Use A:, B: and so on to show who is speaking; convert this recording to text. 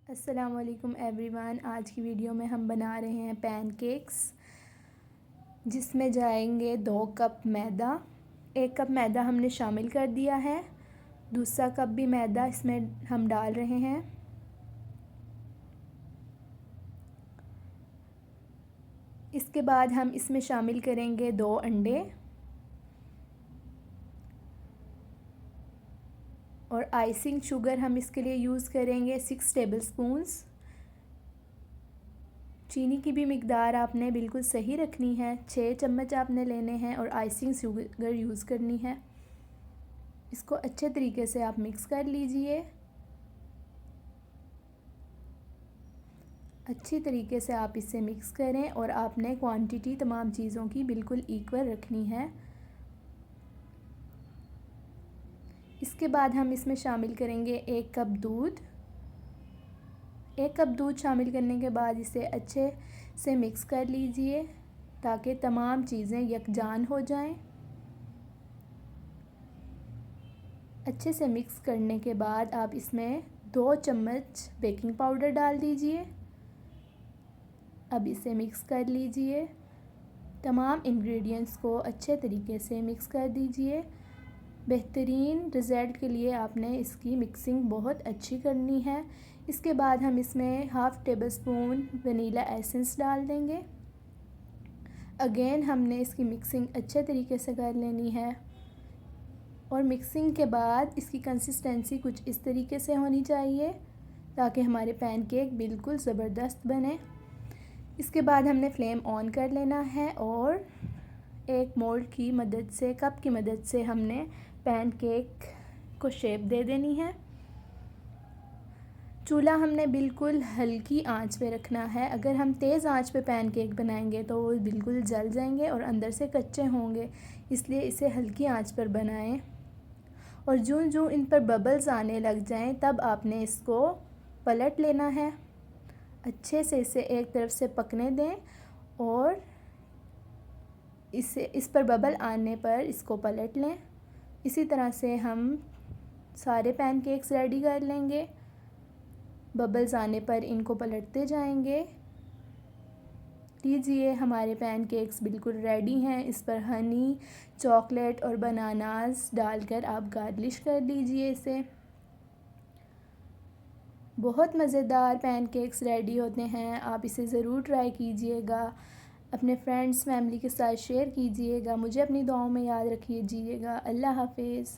A: अस्सलामुअलैकुम एवरीवन। आज की वीडियो में हम बना रहे हैं पैनकेक्स, जिसमें जाएंगे 2 कप मैदा। 1 कप मैदा हमने शामिल कर दिया है, दूसरा कप भी मैदा इसमें हम डाल रहे हैं। इसके बाद हम इसमें शामिल करेंगे 2 अंडे और आइसिंग शुगर हम इसके लिए यूज़ करेंगे 6 टेबलस्पून्स। चीनी की भी मिकदार आपने बिल्कुल सही रखनी है, 6 चम्मच आपने लेने हैं और आइसिंग शुगर यूज़ करनी है। इसको अच्छे तरीके से आप मिक्स कर लीजिए। अच्छी तरीके से आप इसे मिक्स करें और आपने क्वांटिटी तमाम चीज़ों की बिल्कुल इक्वल रखनी है। इसके बाद हम इसमें शामिल करेंगे 1 कप दूध। 1 कप दूध शामिल करने के बाद इसे अच्छे से मिक्स कर लीजिए ताकि तमाम चीज़ें यकजान हो जाएं। अच्छे से मिक्स करने के बाद आप इसमें 2 चम्मच बेकिंग पाउडर डाल दीजिए। अब इसे मिक्स कर लीजिए। तमाम इंग्रेडिएंट्स को अच्छे तरीके से मिक्स कर दीजिए। बेहतरीन रिज़ल्ट के लिए आपने इसकी मिक्सिंग बहुत अच्छी करनी है। इसके बाद हम इसमें half table spoon vanilla essence डाल देंगे। अगेन हमने इसकी मिक्सिंग अच्छे तरीके से कर लेनी है और मिक्सिंग के बाद इसकी कंसिस्टेंसी कुछ इस तरीके से होनी चाहिए ताकि हमारे पैनकेक बिल्कुल ज़बरदस्त बने। इसके बाद हमने फ्लेम ऑन कर लेना है और एक मोल्ड की मदद से, कप की मदद से हमने पैनकेक को शेप दे देनी है। चूल्हा हमने बिल्कुल हल्की आंच पे रखना है। अगर हम तेज़ आंच पे पैनकेक बनाएंगे तो वो बिल्कुल जल जाएंगे और अंदर से कच्चे होंगे, इसलिए इसे हल्की आंच पर बनाएं। और जो इन पर बबल्स आने लग जाएं तब आपने इसको पलट लेना है। अच्छे से इसे एक तरफ से पकने दें और इस पर बबल आने पर इसको पलट लें। इसी तरह से हम सारे पैनकेक्स रेडी कर लेंगे। बबल्स आने पर इनको पलटते जाएंगे। लीजिए, हमारे पैनकेक्स बिल्कुल रेडी हैं। इस पर हनी, चॉकलेट और बनानास डालकर आप गार्निश कर लीजिए इसे। बहुत मज़ेदार पैनकेक्स रेडी होते हैं। आप इसे ज़रूर ट्राई कीजिएगा। अपने फ्रेंड्स फैमिली के साथ शेयर कीजिएगा। मुझे अपनी दुआओं में याद रखिएगा। अल्लाह हाफ़िज़।